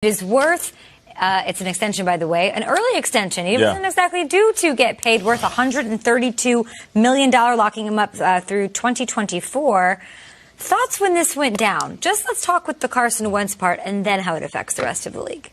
It is worth, it's an extension, by the way, an early extension. He wasn't exactly due to get paid, worth $132 million, locking him up through 2024. Thoughts when this went down? Just let's talk with the Carson Wentz part and then how it affects the rest of the league.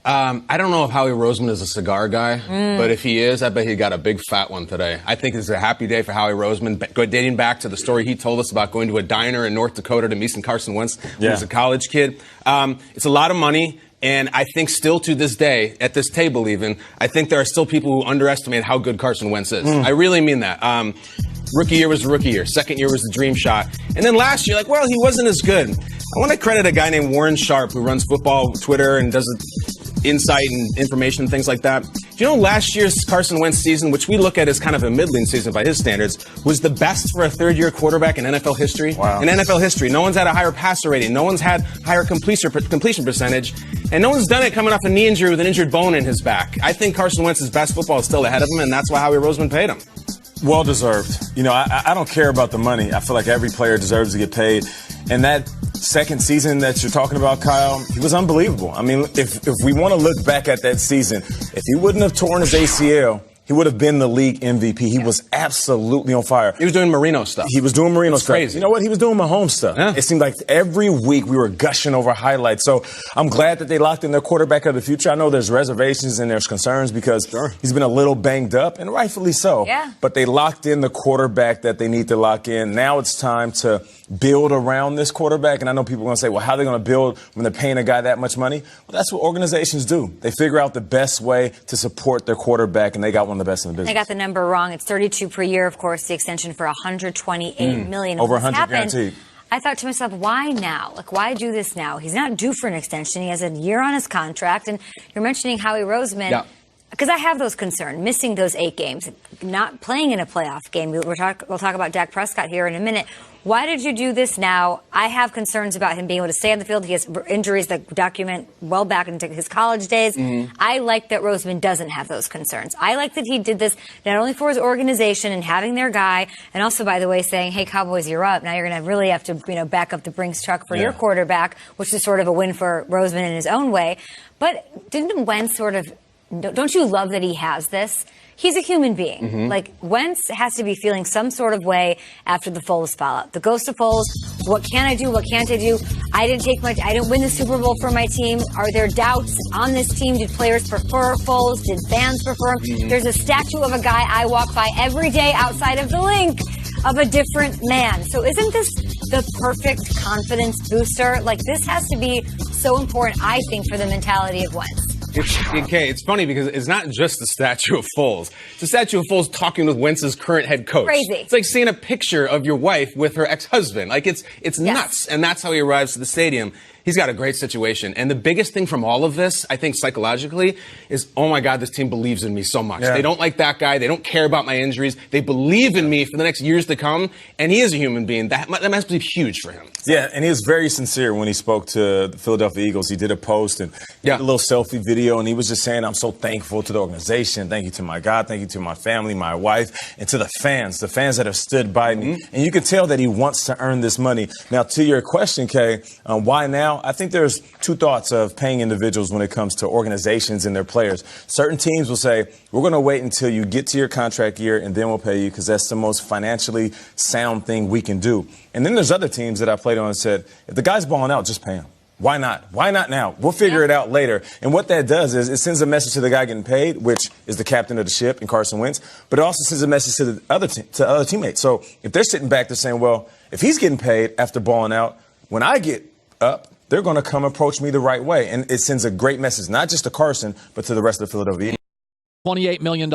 I don't know if Howie Roseman is a cigar guy, but if he is, I bet he got a big fat one today. I think it's a happy day for Howie Roseman, dating back to the story he told us about going to a diner in North Dakota to meet some Carson Wentz when he was a college kid. It's a lot of money, and I think still to this day, at this table even, I think there are still people who underestimate how good Carson Wentz is. I really mean that. Rookie year was the rookie year. Second year was the dream shot. And then last year, well, he wasn't as good. I want to credit a guy named Warren Sharp, who runs football Twitter and does insight and information and things like that. Do you know last year's Carson Wentz season, which we look at as kind of a middling season by his standards, was the best for a third-year quarterback in NFL history? Wow. In NFL history, no one's had a higher passer rating, no one's had higher completion percentage, and no one's done it coming off a knee injury with an injured bone in his back. I think Carson Wentz's best football is still ahead of him, and that's why Howie Roseman paid him. Well deserved. You know, I don't care about the money. I feel like every player deserves to get paid. And that second season that you're talking about, Kyle, he was unbelievable. I mean, if we want to look back at that season, if he wouldn't have torn his ACL, he would have been the league MVP. He was absolutely on fire. He was doing Marino stuff. He was doing Marino stuff. Crazy. You know what? He was doing Mahomes stuff. Yeah. It seemed like every week we were gushing over highlights. So I'm glad that they locked in their quarterback of the future. I know there's reservations and there's concerns because he's been a little banged up, and rightfully so. Yeah. But they locked in the quarterback that they need to lock in. Now it's time to build around this quarterback. And I know people are going to say, well, how are they going to build when they're paying a guy that much money? Well, that's what organizations do. They figure out the best way to support their quarterback, and they got one of the best in the business. I got the number wrong. It's 32 per year, of course, the extension for $128 million. Over 100 guaranteed. I thought to myself, why now? Like, why do this now? He's not due for an extension. He has a year on his contract. And you're mentioning Howie Roseman. Yeah. Because I have those concerns, missing those 8 games, not playing in a playoff game. We'll talk about Dak Prescott here in a minute. Why did you do this now? I have concerns about him being able to stay on the field. He has injuries that document well back into his college days. I like that Roseman doesn't have those concerns. I like that he did this not only for his organization and having their guy, and also, by the way, saying, hey, Cowboys, you're up. Now you're going to really have to, back up the Brinks truck for your quarterback, which is sort of a win for Roseman in his own way. But didn't Wentz sort of... Don't you love that he has this? He's a human being. Like, Wentz has to be feeling some sort of way after the Foles fallout. The ghost of Foles, what can I do? What can't I do? I didn't win the Super Bowl for my team. Are there doubts on this team? Did players prefer Foles? Did fans prefer him? There's a statue of a guy I walk by every day outside of the link of a different man. So isn't this the perfect confidence booster? Like, this has to be so important, I think, for the mentality of Wentz. It's funny because it's not just the statue of Foles. It's a statue of Foles talking with Wentz's current head coach. Crazy. It's like seeing a picture of your wife with her ex-husband. Like, it's nuts. And that's how he arrives to the stadium. He's got a great situation. And the biggest thing from all of this, I think psychologically, is, oh my God, this team believes in me so much. They don't like that guy. They don't care about my injuries. They believe in me for the next years to come. And he is a human being. That must be huge for him. Yeah, and he was very sincere when he spoke to the Philadelphia Eagles. He did a post and did a little selfie video, and he was just saying, I'm so thankful to the organization. Thank you to my God. Thank you to my family, my wife, and to the fans that have stood by me. And you can tell that he wants to earn this money. Now, to your question, Kay, why now? I think there's 2 thoughts of paying individuals when it comes to organizations and their players. Certain teams will say, we're going to wait until you get to your contract year and then we'll pay you because that's the most financially sound thing we can do. And then there's other teams that I played on and said, if the guy's balling out, just pay him. Why not? Why not now? We'll figure it out later. And what that does is it sends a message to the guy getting paid, which is the captain of the ship in Carson Wentz, but it also sends a message to the other teammates. So if they're sitting back, they're saying, well, if he's getting paid after balling out, when I get up, they're going to come approach me the right way. And it sends a great message, not just to Carson, but to the rest of the Philadelphia. $28 million